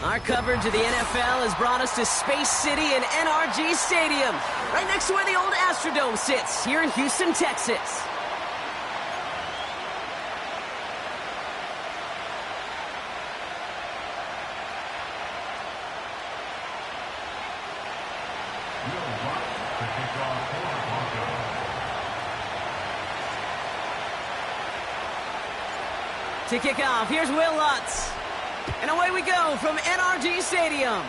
Our coverage of the NFL has brought us to Space City and NRG Stadium, right next to where the old Astrodome sits, here in Houston, Texas. To kick off, here's Will Lutz. And away we go from NRG Stadium.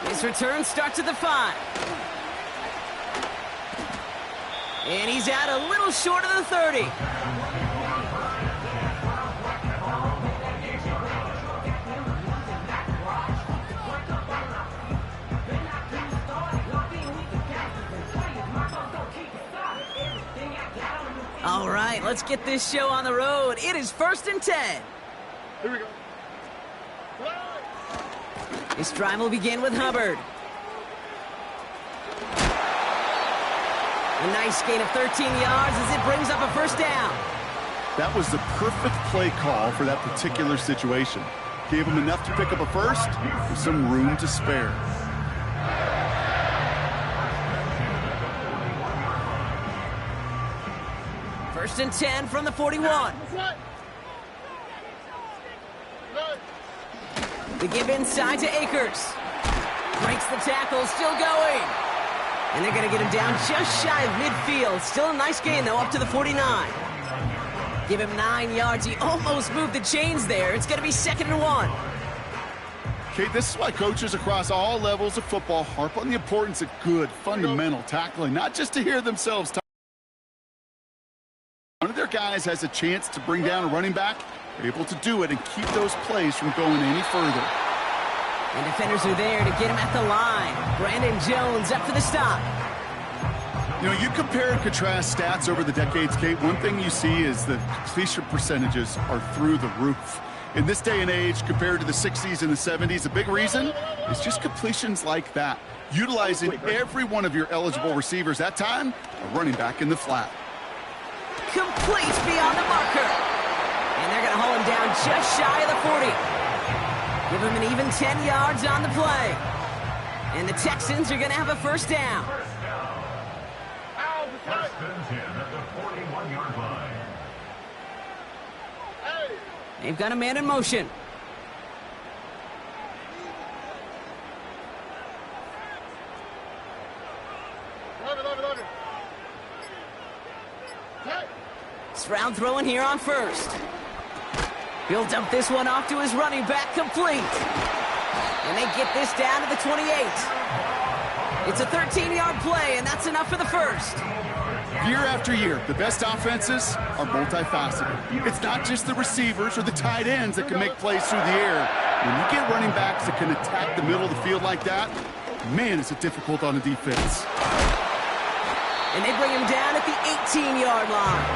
His return starts at the 5. And he's out a little short of the 30. All right, let's get this show on the road. It is 1st and 10. Here we go. This drive will begin with Hubbard. A nice gain of 13 yards as it brings up a first down. That was the perfect play call for that particular situation. Gave him enough to pick up a first with some room to spare. First and 10 from the 41. The give inside to Akers. Breaks the tackle, still going. And they're going to get him down just shy of midfield. Still a nice gain, though, up to the 49. Give him 9 yards. He almost moved the chains there. It's going to be 2nd and 1. Okay, this is why coaches across all levels of football harp on the importance of good, fundamental tackling, not just to hear themselves talk. One of their guys has a chance to bring down a running back. They're able to do it and keep those plays from going any further. And defenders are there to get him at the line. Brandon Jones up for the stop. You know, you compare and contrast stats over the decades, Kate. One thing you see is the completion percentages are through the roof. In this day and age, compared to the 60s and the 70s, a big reason is just completions like that. Utilizing every one of your eligible receivers. That time, a running back in the flat. Complete beyond the marker. And they're going to haul him down just shy of the 40. Give him an even 10 yards on the play. And the Texans are going to have a first down. First and 10 at the 41-yard line. They've got a man in motion. Stroud throwing here on first. He'll dump this one off to his running back, complete. And they get this down to the 28. It's a 13-yard play, and that's enough for the first. Year after year, the best offenses are multifaceted. It's not just the receivers or the tight ends that can make plays through the air. When you get running backs that can attack the middle of the field like that, man, is it difficult on the defense. And they bring him down at the 18-yard line.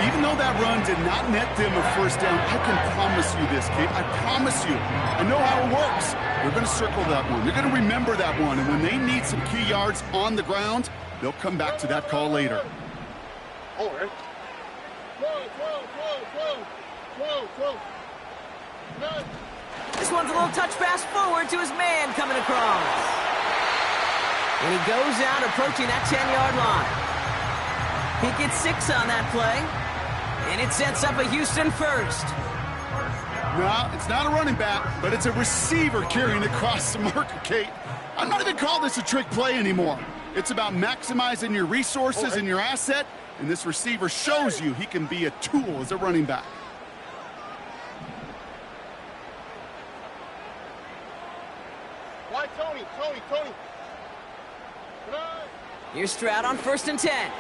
Even though that run did not net them a first down, I can promise you this, Kate. I promise you. I know how it works. They're going to circle that one. They're going to remember that one. And when they need some key yards on the ground, they'll come back to that call later. All right. This one's a little touch pass forward to his man coming across. And he goes out approaching that 10-yard line. He gets 6 on that play. And it sets up a Houston first. No, it's not a running back, but it's a receiver carrying across the marker, Kate. I'm not even calling this a trick play anymore. It's about maximizing your resources and your asset, and this receiver shows you he can be a tool as a running back. Why, Tony? Here's Stroud on 1st and 10.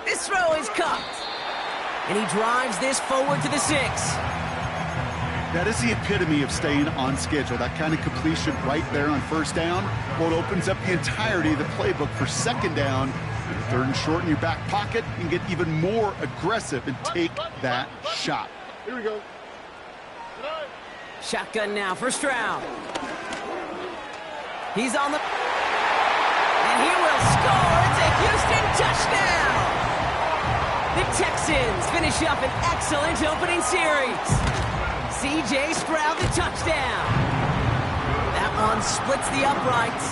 This throw is caught. And he drives this forward to the 6. That is the epitome of staying on schedule. That kind of completion right there on first down. Well, it opens up the entirety of the playbook for second down. With 3rd and short in your back pocket, you can get even more aggressive and take that shot. Here we go. Shotgun now for Stroud. He's on the... And he will score. It's a Houston touchdown. The Texans finish up an excellent opening series. C.J. Stroud, the touchdown. That one splits the uprights.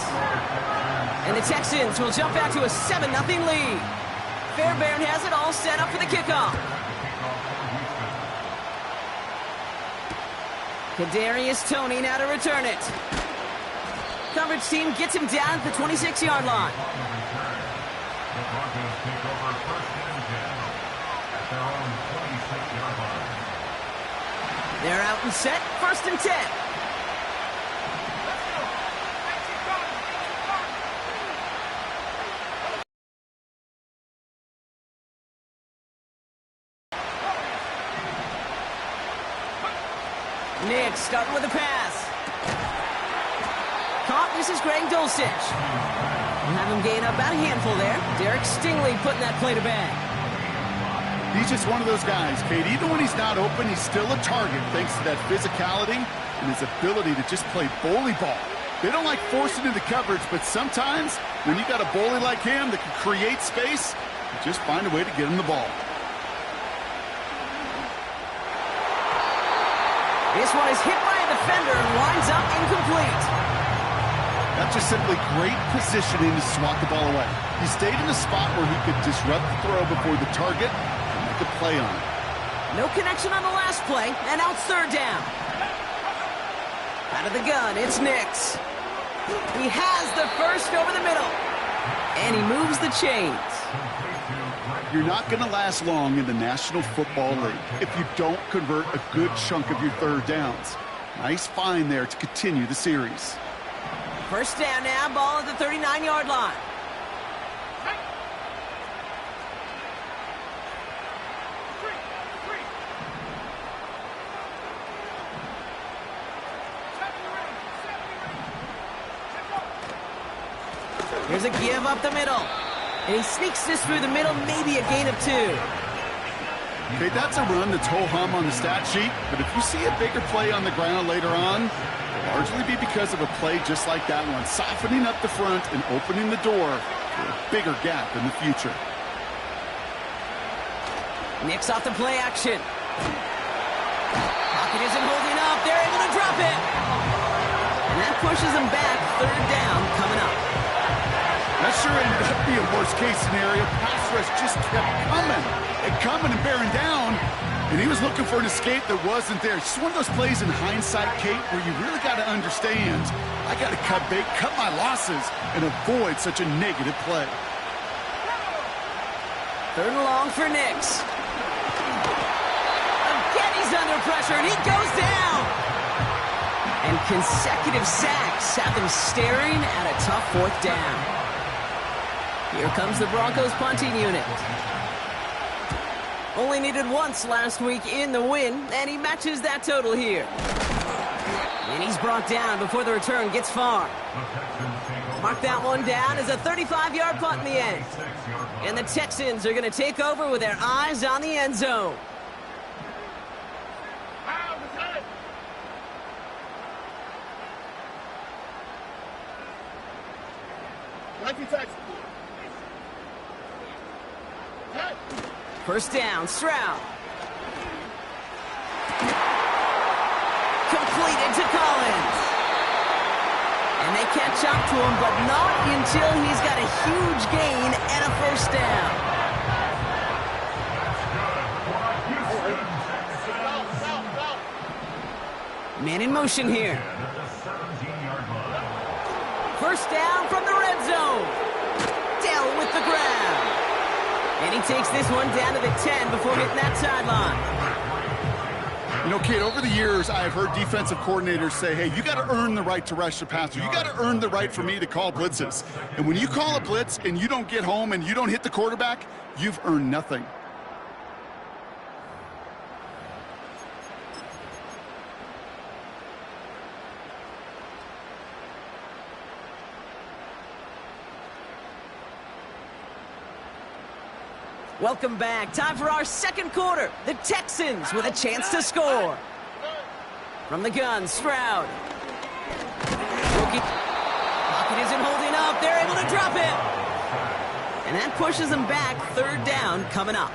And the Texans will jump out to a 7-0 lead. Fairbairn has it all set up for the kickoff. Kadarius Toney now to return it. Coverage team gets him down at the 26-yard line. The Broncos take over first and 10 at their own 26-yard line. They're out and set, first and 10. Nick starting with a pass. Caught, this is Greg Dulcich. We'll have him gain about a handful there. Derek Stingley putting that play to bed. He's just one of those guys, Kate. Even when he's not open, he's still a target thanks to that physicality and his ability to just play bully ball. They don't like forcing into coverage, but sometimes when you got a bully like him that can create space, you just find a way to get him the ball. This one is hit by a defender and winds up incomplete. That's just simply great positioning to swat the ball away. He stayed in a spot where he could disrupt the throw before the target and make a play on it. No connection on the last play, and out third down. Out of the gun, it's Nix. He has the first over the middle. And he moves the chains. You're not going to last long in the National Football League if you don't convert a good chunk of your third downs. Nice find there to continue the series. First down now, ball at the 39-yard line. Here's a give up the middle. And he sneaks this through the middle, maybe a gain of 2. Okay, that's a run that's ho-hum on the stat sheet, but if you see a bigger play on the ground later on, it'll largely be because of a play just like that one, softening up the front and opening the door for a bigger gap in the future. Nix off the play action. Pocket isn't holding up. They're able to drop it. And that pushes them back. Third down coming up. That sure ended up being a worst-case scenario. Pass rush just kept coming and bearing down, and he was looking for an escape that wasn't there. It's just one of those plays in hindsight, Kate, where you really got to understand, I got to cut bait, cut my losses, and avoid such a negative play. Third and long for Nix. Again, he's under pressure, and he goes down. And consecutive sacks have them staring at a tough fourth down. Here comes the Broncos punting unit. Only needed once last week in the win, and he matches that total here. And he's brought down before the return gets far. Mark that one down as a 35-yard punt in the end. And the Texans are going to take over with their eyes on the end zone. First down, Stroud. Completed to Collins. And they catch up to him, but not until he's got a huge gain and a first down. Man in motion here. First down from the red zone. Dell with the grab. And he takes this one down to the 10 before hitting that sideline. You know, Kate, over the years, I've heard defensive coordinators say, hey, you got to earn the right to rush the passer. You got to earn the right for me to call blitzes. And when you call a blitz and you don't get home and you don't hit the quarterback, you've earned nothing. Welcome back. Time for our second quarter. The Texans with a chance to score. From the gun, Stroud. Pocket isn't holding up. They're able to drop it. And that pushes them back. Third down coming up.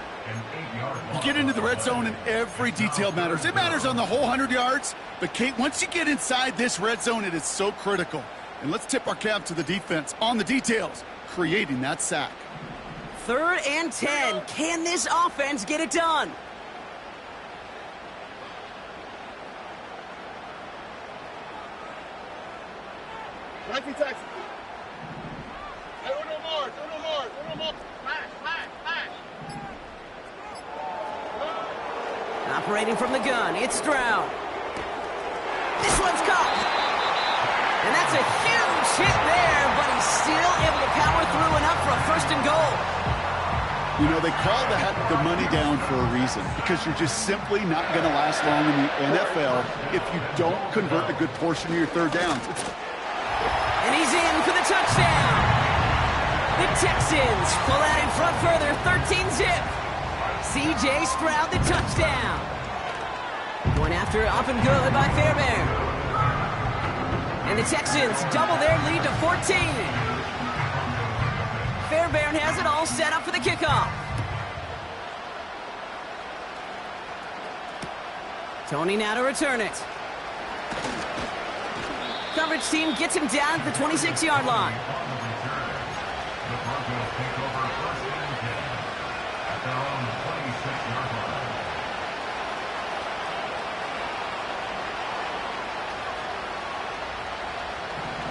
You get into the red zone and every detail matters. It matters on the whole 100 yards. But, Kate, once you get inside this red zone, it is so critical. And let's tip our cap to the defense on the details, creating that sack. 3rd and 10. Can this offense get it done? Nike taxi. Hey, no more. Flash. Operating from the gun, it's Stroud. This one's caught. And that's a huge hit there, but he's still able to power through enough for a 1st and goal. You know, they call that the money down for a reason, because you're just simply not going to last long in the NFL if you don't convert a good portion of your 3rd downs. And he's in for the touchdown. The Texans pull out in front further, 13-zip. C.J. Stroud, the touchdown. Going after it, up and good by Fairbairn. And the Texans double their lead to 14. Fairbairn has it all set up for the kickoff. Tony now to return it. Coverage team gets him down at the 26-yard line.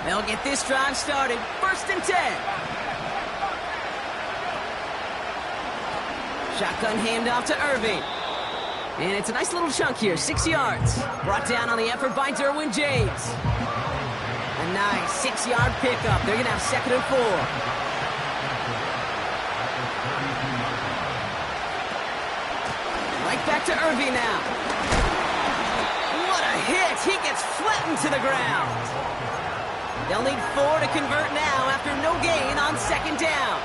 They'll get this drive started. 1st and 10. Shotgun handoff to Irving. And it's a nice little chunk here, 6 yards. Brought down on the effort by Derwin James. A nice 6-yard pickup. They're going to have 2nd and 4. Right back to Irving now. What a hit. He gets flattened to the ground. They'll need 4 to convert now after no gain on 2nd down.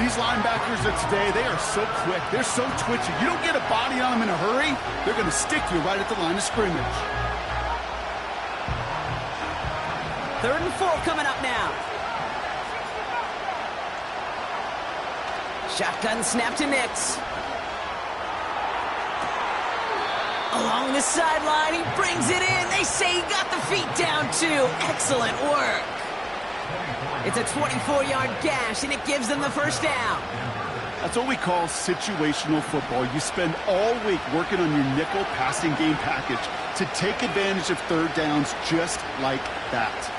These linebackers of today, they are so quick. They're so twitchy. You don't get a body on them in a hurry, they're going to stick you right at the line of scrimmage. 3rd and 4 coming up now. Shotgun snap to Nix. Along the sideline, he brings it in. They say he got the feet down, too. Excellent work. It's a 24-yard gash, and it gives them the 1st down. That's what we call situational football. You spend all week working on your nickel passing game package to take advantage of 3rd downs just like that.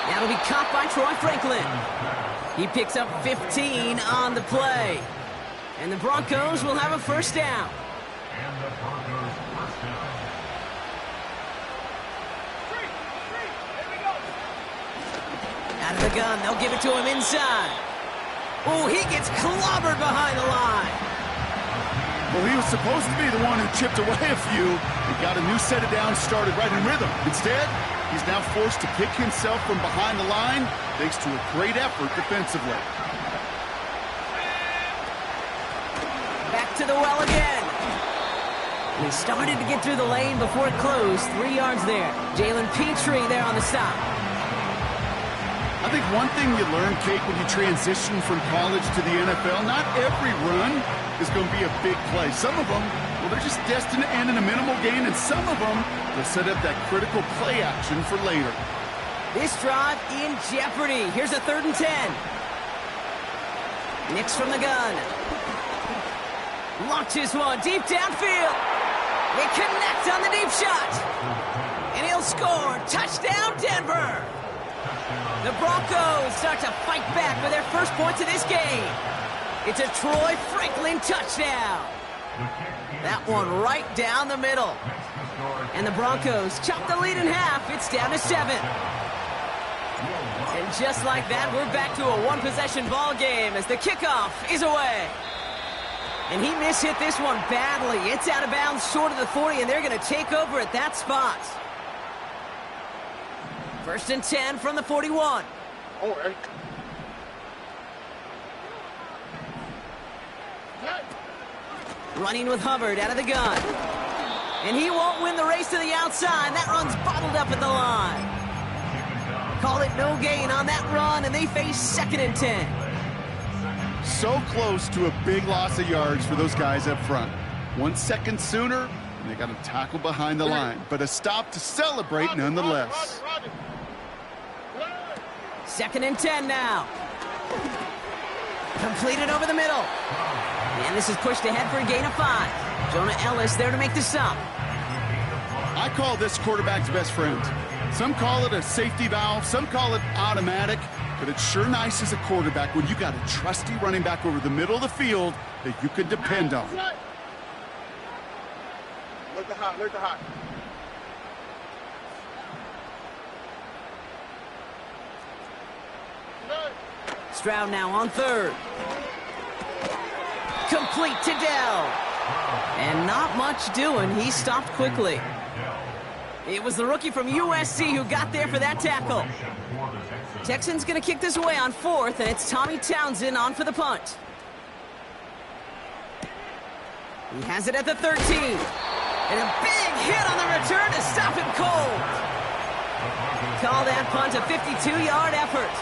That'll be caught by Troy Franklin. He picks up 15 on the play. And the Broncos will have a 1st down. Out of the gun, they'll give it to him inside. Oh, he gets clobbered behind the line. Well, he was supposed to be the one who chipped away a few and got a new set of downs started right in rhythm. Instead, he's now forced to pick himself from behind the line thanks to a great effort defensively. Back to the well again. And he started to get through the lane before it closed. 3 yards there. Jalen Petrie there on the stop. I think one thing you learn, Kate, when you transition from college to the NFL, not every run is going to be a big play. Some of them, well, they're just destined to end in a minimal gain, and some of them will set up that critical play action for later. This drive in jeopardy. Here's a 3rd and 10. Nix from the gun. Launches one deep downfield. They connect on the deep shot. And he'll score. Touchdown, Denver. The Broncos start to fight back for their 1st points of this game. It's a Troy Franklin touchdown. That one right down the middle. And the Broncos chop the lead in half. It's down to 7. And just like that, we're back to a 1-possession ball game as the kickoff is away. And he mishit this one badly. It's out of bounds short of the 40, and they're going to take over at that spot. 1st and 10 from the 41. Oh, Eric. Running with Hubbard out of the gun. And he won't win the race to the outside. That run's bottled up at the line. called it no gain on that run, and they face 2nd and 10. So close to a big loss of yards for those guys up front. 1 second sooner, and they got a tackle behind the line, but a stop to celebrate nonetheless. 2nd and 10 now. Completed over the middle. And this is pushed ahead for a gain of 5. Jonah Ellis there to make the stop. I call this quarterback's best friend. Some call it a safety valve, some call it automatic, but it's sure nice as a quarterback when you got a trusty running back over the middle of the field that you can depend on. Look the hot, look the hot. Stroud now on 3rd. Complete to Dell. And not much doing. He stopped quickly. It was the rookie from USC who got there for that tackle. Texans going to kick this away on 4th, and it's Tommy Townsend on for the punt. He has it at the 13. And a big hit on the return to stop him cold. Call that punt a 52-yard effort.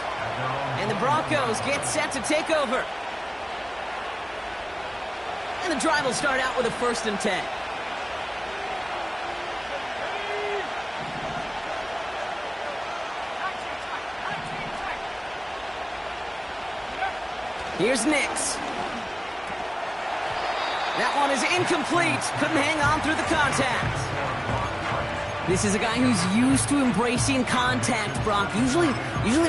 And the Broncos get set to take over. And the drive will start out with a 1st and 10. Here's Nix. That one is incomplete. Couldn't hang on through the contact. This is a guy who's used to embracing contact, Brock. Usually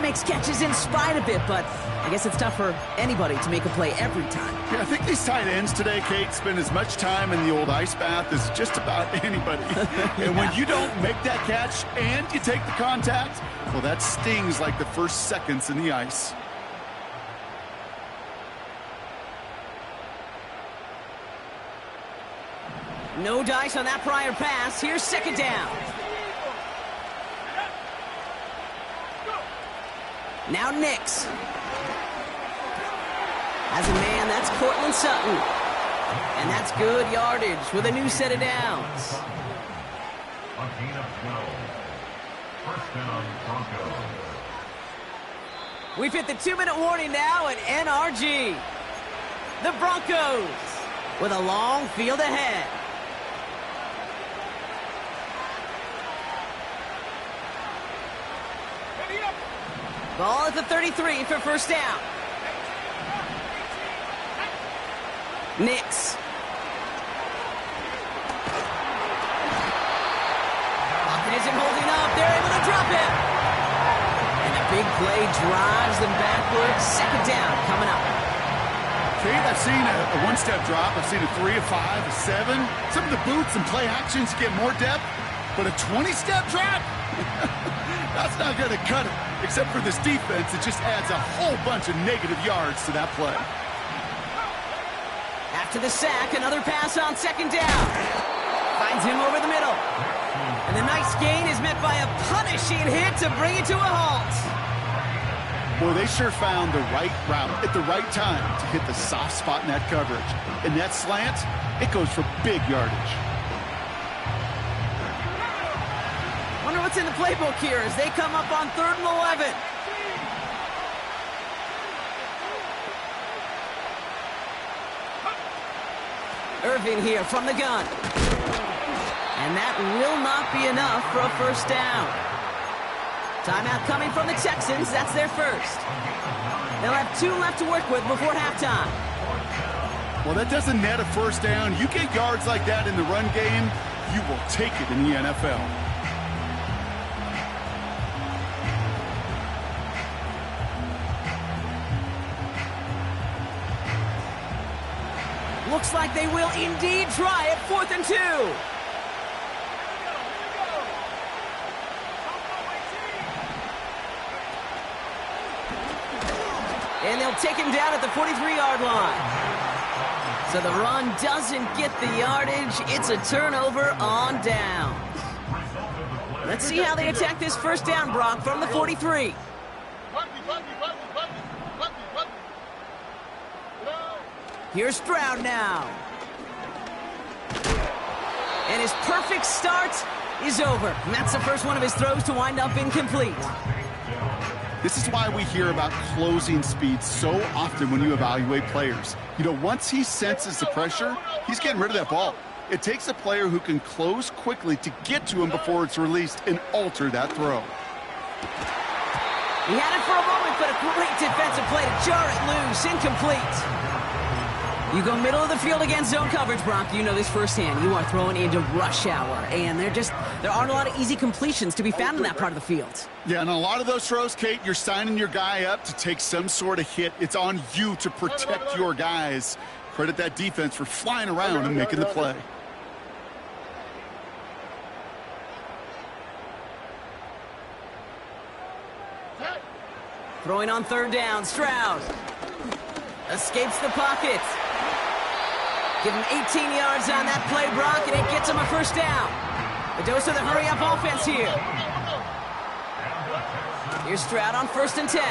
makes catches in spite of it, but I guess it's tough for anybody to make a play every time. Yeah, I think these tight ends today, Kate, spend as much time in the old ice bath as just about anybody. And when you don't make that catch and you take the contact, well, that stings like the first seconds in the ice. No dice on that prior pass. Here's 2nd down. Now Nix. As a man, that's Cortland Sutton. And that's good yardage with a new set of downs. A gain of 12. 1st down, Broncos. We've hit the 2-minute warning now at NRG. The Broncos with a long field ahead. Ball at the 33 for 1st down. Nix. Lockett isn't holding up. They're able to drop him. And a big play drives them backwards. 2nd down coming up. Kate, I've seen a one-step drop. I've seen a 3, a 5, a 7. Some of the boots and play actions get more depth, but a 20-step drop? That's not going to cut it. Except for this defense, it just adds a whole bunch of negative yards to that play. After the sack, another pass on 2nd down. Finds him over the middle. And the nice gain is met by a punishing hit to bring it to a halt. Boy, they sure found the right route at the right time to hit the soft spot in that coverage. And that slant, it goes for big yardage. Wonder what's in the playbook here as they come up on 3rd and 11. Irving here from the gun. And that will not be enough for a 1st down. Timeout coming from the Texans. That's their 1st. They'll have 2 left to work with before halftime. Well, that doesn't net a 1st down. You get yards like that in the run game, you will take it in the NFL. Looks like they will indeed try it. 4th and 2. And they'll take him down at the 43-yard line. So the run doesn't get the yardage. It's a turnover on downs. Let's see how they attack this 1st down, Brock, from the 43. Here's Stroud now. And his perfect start is over. And that's the first one of his throws to wind up incomplete. This is why we hear about closing speed so often when you evaluate players. You know, once he senses the pressure, he's getting rid of that ball. It takes a player who can close quickly to get to him before it's released and alter that throw. He had it for a moment, but a great defensive play to jar it loose. Incomplete. You go middle of the field against zone coverage, Brock. You know this firsthand. You are throwing into rush hour, and there aren't a lot of easy completions to be found in that part of the field. Yeah, and a lot of those throws, Kate, you're signing your guy up to take some sort of hit. It's on you to protect your guys. Credit that defense for flying around and making the play. Throwing on third down, Stroud escapes the pocket. Give him 18 yards on that play, Brock, and it gets him a first down. A dose of the hurry-up offense here. Here's Stroud on 1st and 10.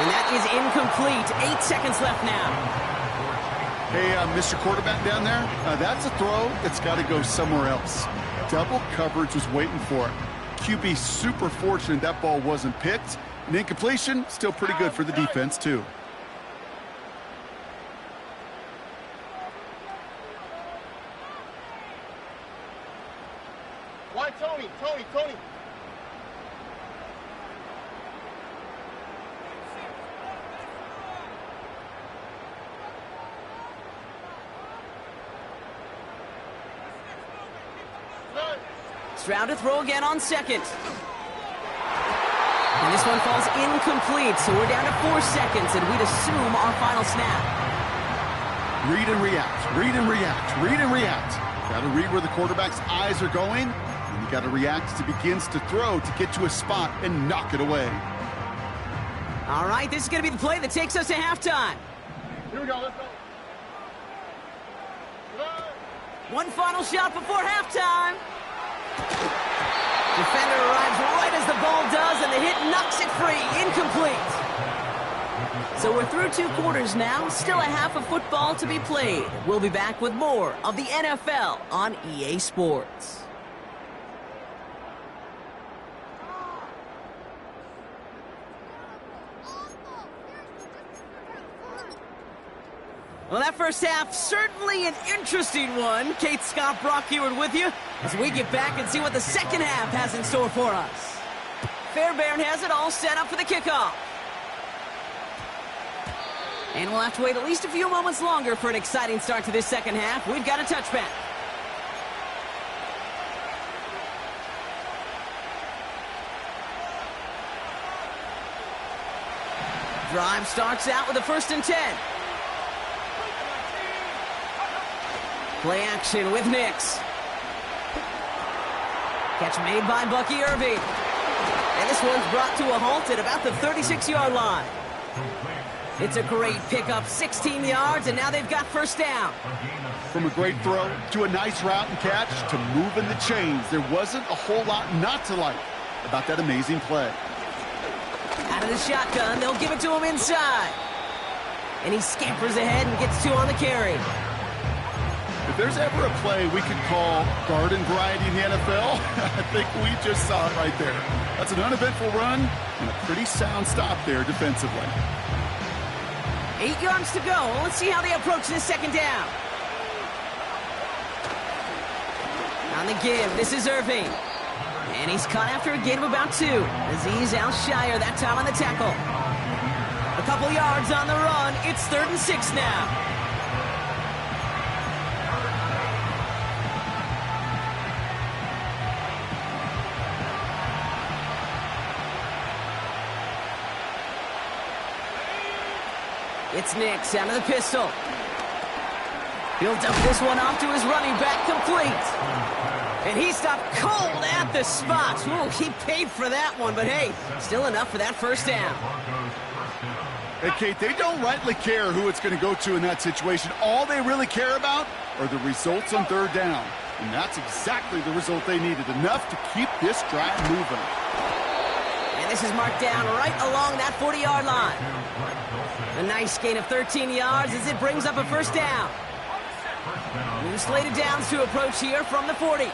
And that is incomplete. 8 seconds left now. Hey, Mr. Quarterback down there, that's a throw that's got to go somewhere else. Double coverage was waiting for it. QB super fortunate that ball wasn't picked. An incompletion, still pretty good for the defense, too. Why, Tony? Stroud to throw again on 2nd. And this one falls incomplete, so we're down to 4 seconds, and we'd assume our final snap. Read and react, read and react, read and react. Got to read where the quarterback's eyes are going, and you got to react as he begins to throw to get to a spot and knock it away. All right, this is going to be the play that takes us to halftime. Here we go, let's go. One final shot before halftime. Defender arrives right as the ball does, and the hit knocks it free. Incomplete. So we're through 2 quarters now. Still a half of football to be played. We'll be back with more of the NFL on EA Sports. Well, that first half, certainly an interesting one. Kate, Scott, Brock Heward with you as we get back and see what the second half has in store for us. Fairbairn has it all set up for the kickoff. And we'll have to wait at least a few moments longer for an exciting start to this second half. We've got a touchback. Drive starts out with a 1st and 10. Play action with Nix. Catch made by Bucky Irving. And this one's brought to a halt at about the 36-yard line. It's a great pickup, 16 yards, and now they've got first down. From a great throw to a nice route and catch to moving the chains, there wasn't a whole lot not to like about that amazing play. Out of the shotgun, they'll give it to him inside. And he scampers ahead and gets 2 on the carry. If there's ever a play we could call garden variety in the NFL, I think we just saw it right there. That's an uneventful run and a pretty sound stop there defensively. 8 yards to go. Let's see how they approach this second down. On the give, this is Irving. And he's caught after a gain of about 2. Aziz Al-Shire that time on the tackle. A couple yards on the run. It's 3rd and 6 now. It's Nix out of the pistol. He'll dump this one off to his running back, complete. And he stopped cold at the spot. Ooh, he paid for that one, but hey, still enough for that first down. Hey, Kate, they don't rightly care who it's going to go to in that situation. All they really care about are the results on 3rd down. And that's exactly the result they needed, enough to keep this drive moving. And this is marked down right along that 40-yard line. A nice gain of 13 yards as it brings up a first down. New slated downs to approach here from the 40.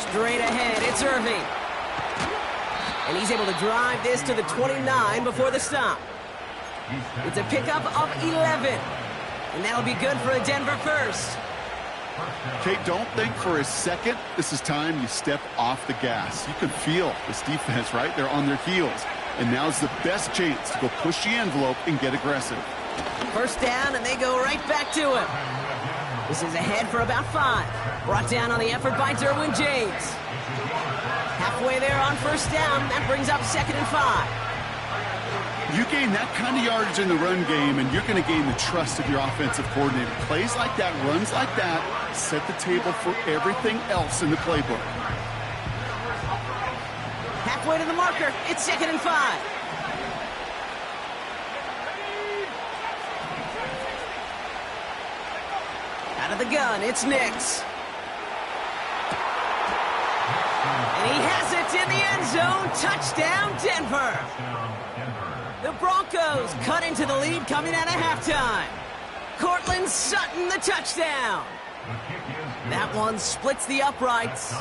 Straight ahead, it's Irving. And he's able to drive this to the 29 before the stop. It's a pickup of 11. And that'll be good for a Denver first. Kate, don't think for a second this is time you step off the gas. You can feel this defense right there on their heels. And now's the best chance to go push the envelope and get aggressive. First down, and they go right back to him. This is ahead for about 5. Brought down on the effort by Derwin James. Halfway there on first down. That brings up 2nd and 5. You gain that kind of yardage in the run game, and you're going to gain the trust of your offensive coordinator. Plays like that, runs like that, set the table for everything else in the playbook. Halfway to the marker. It's 2nd and 5. Out of the gun, it's Nix. And he has it in the end zone. Touchdown, Denver. The Broncos cut into the lead coming out of halftime. Cortland Sutton, the touchdown. That one splits the uprights.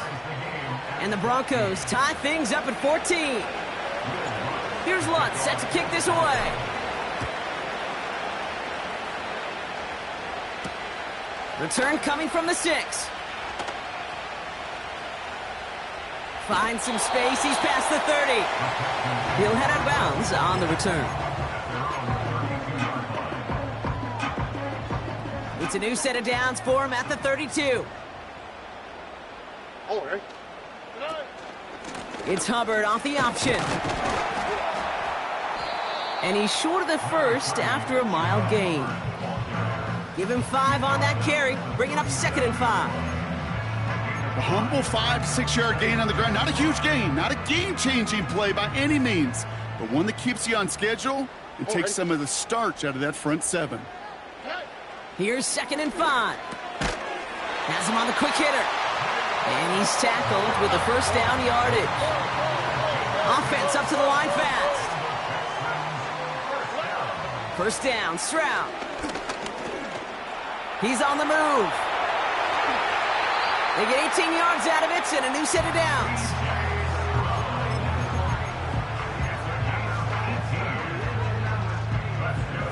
And the Broncos tie things up at 14. Here's Lutz set to kick this away. Return coming from the 6. Finds some space. He's past the 30. He'll head out of bounds on the return. It's a new set of downs for him at the 32. All right. It's Hubbard off the option. And he's short of the first after a mild gain. Give him 5 on that carry, bringing up 2nd and 5. A humble 5 to 6 yard gain on the ground. Not a huge gain, not a game-changing play by any means, but one that keeps you on schedule and takes some of the starch out of that front 7. Here's 2nd and 5. Has him on the quick hitter. And he's tackled with a first down yardage. Offense up to the line fast. First down, Stroud. He's on the move. They get 18 yards out of it and a new set of downs.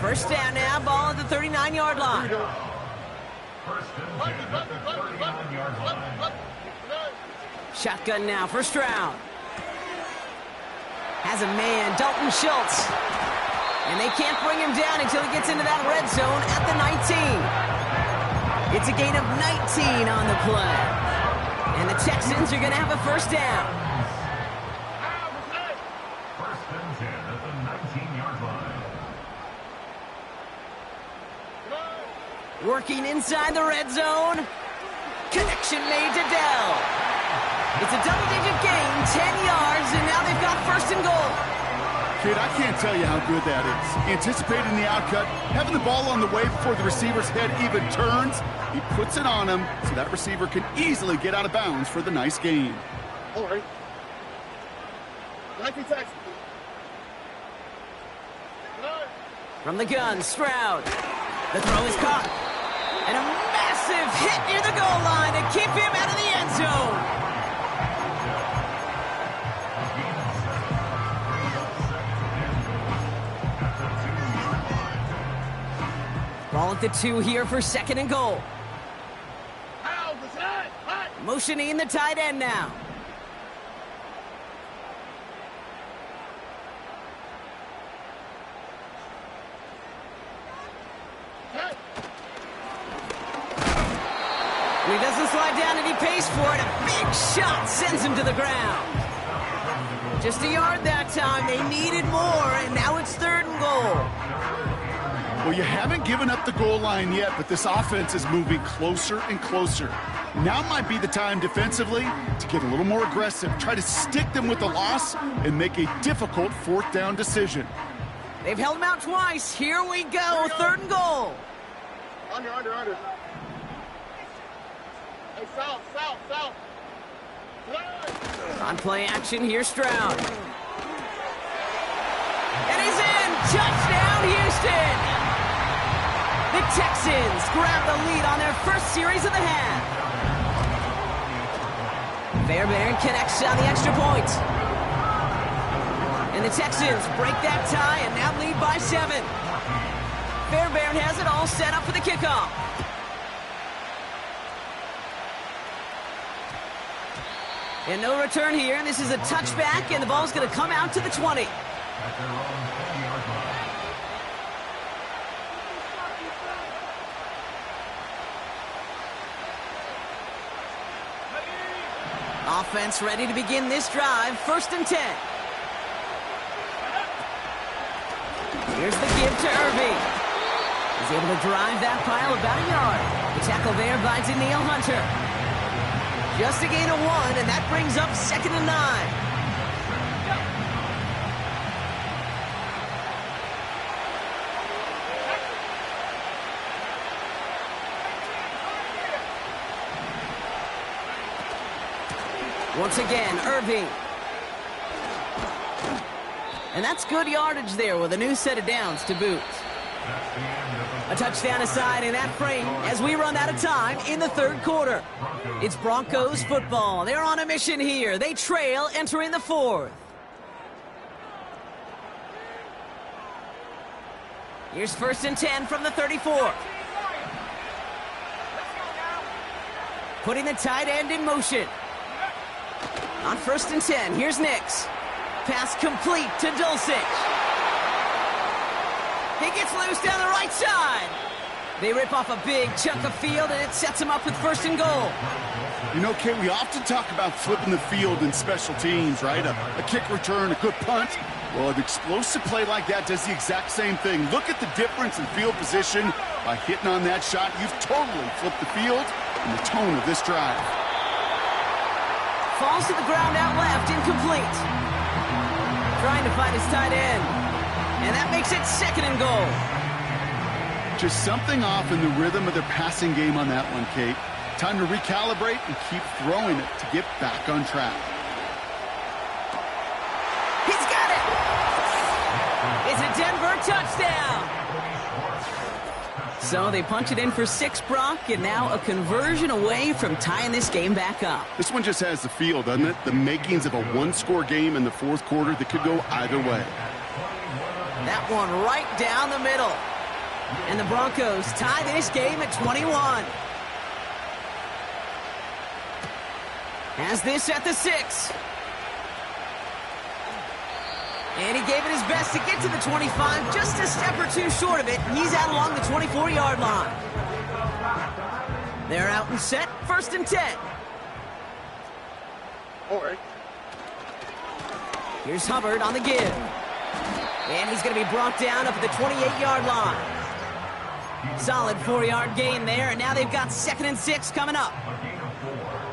First down now, ball at the 39-yard line. Shotgun now for Stroud. Has a man, Dalton Schultz. And they can't bring him down until he gets into that red zone at the 19. It's a gain of 19 on the play. And the Texans are going to have a first down. First and 10 at the 19-yard line. Working inside the red zone. Connection made to Dell. It's a double-digit gain, 10 yards, and now they've got first and goal. Kid, I can't tell you how good that is. Anticipating the outcut, having the ball on the way before the receiver's head even turns. He puts it on him so that receiver can easily get out of bounds for the nice gain. All right. 19 Texans. From the gun, Stroud. The throw is caught. And a massive hit near the goal line to keep him out of the end zone. Ball at the 2 here for 2nd and goal. Motioning the tight end now. And he doesn't slide down and he pays for it. A big shot sends him to the ground. Just a yard that time. They needed more, and now it's 3rd and goal. Well, you haven't given up the goal line yet, but this offense is moving closer and closer. Now might be the time defensively to get a little more aggressive, try to stick them with the loss, and make a difficult 4th down decision. They've held him out twice. Here we go, 3rd and goal. Under. Hey, south. On play action, here's Stroud. And he's in! Touchdown, Houston! The Texans grab the lead on their first series of the half. Fairbairn connects on the extra point. And the Texans break that tie and now lead by 7. Fairbairn has it all set up for the kickoff. And no return here. This is a touchback, and the ball's going to come out to the 20. At their own 20-yard line. Offense ready to begin this drive. 1st and 10. Here's the give to Irving. He's able to drive that pile about a yard. The tackle there by Daniil Hunter. Just a gain of 1, and that brings up 2nd and 9. Once again, Irving. And that's good yardage there with a new set of downs to boot. A touchdown aside in that frame as we run out of time in the 3rd quarter. It's Broncos football. They're on a mission here. They trail entering the 4th. Here's 1st and 10 from the 34. Putting the tight end in motion. On 1st and 10, here's Nix. Pass complete to Dulcich. He gets loose down the right side. They rip off a big chunk of field, and it sets him up with 1st and goal. You know, Kate, we often talk about flipping the field in special teams, right? A kick return, a good punt. Well, an explosive play like that does the exact same thing. Look at the difference in field position. By hitting on that shot, you've totally flipped the field and the tone of this drive. Falls to the ground out left, incomplete. Trying to find his tight end. And that makes it 2nd and goal. Just something off in the rhythm of their passing game on that one, Kate. Time to recalibrate and keep throwing it to get back on track. He's got it! It's a Denver touchdown! So they punch it in for 6, Brock, and now a conversion away from tying this game back up. This one just has the feel, doesn't it? The makings of a 1-score game in the 4th quarter that could go either way. That one right down the middle. And the Broncos tie this game at 21. Has this at the 6. And he gave it his best to get to the 25, just a step or 2 short of it. He's out along the 24-yard line. They're out and set, 1st and 10. All right. Here's Hubbard on the give. And he's going to be brought down up at the 28-yard line. Solid 4-yard gain there, and now they've got 2nd and 6 coming up.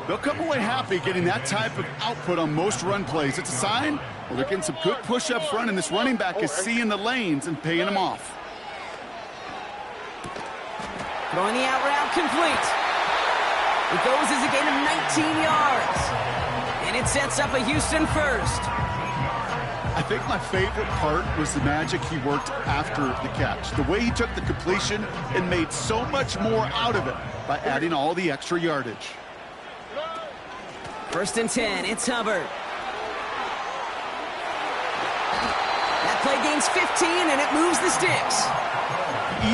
They'll come away happy getting that type of output on most run plays. It's a sign, well, they're getting some good push up front, and this running back is seeing the lanes and paying them off. Throwing the out route complete. It goes as a gain of 19 yards. And it sets up a Houston 1st. I think my favorite part was the magic he worked after the catch. The way he took the completion and made so much more out of it by adding all the extra yardage. 1st and 10, it's Hubbard. That play gains 15, and it moves the sticks.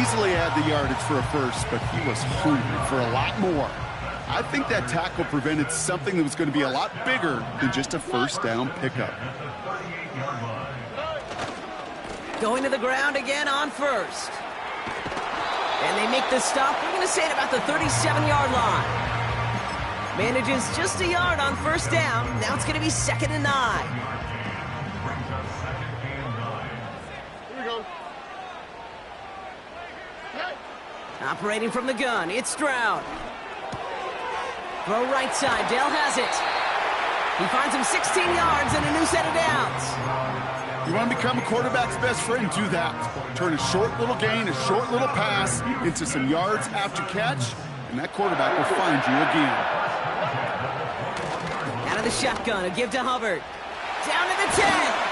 Easily had the yardage for a 1st, but he was hungry for a lot more. I think that tackle prevented something that was going to be a lot bigger than just a 1st down pickup. Going to the ground again on 1st. And they make the stop, we're going to say, at about the 37-yard line. Manages just a yard on 1st down. Now it's going to be 2nd and 9. Here we go. Operating from the gun, it's Stroud. Throw right side, Dale has it. He finds him 16 yards and a new set of downs. You want to become a quarterback's best friend? Do that. Turn a short little gain, a short little pass into some yards after catch, and that quarterback will find you again. Out of the shotgun, a give to Hubbard. Down to the 10.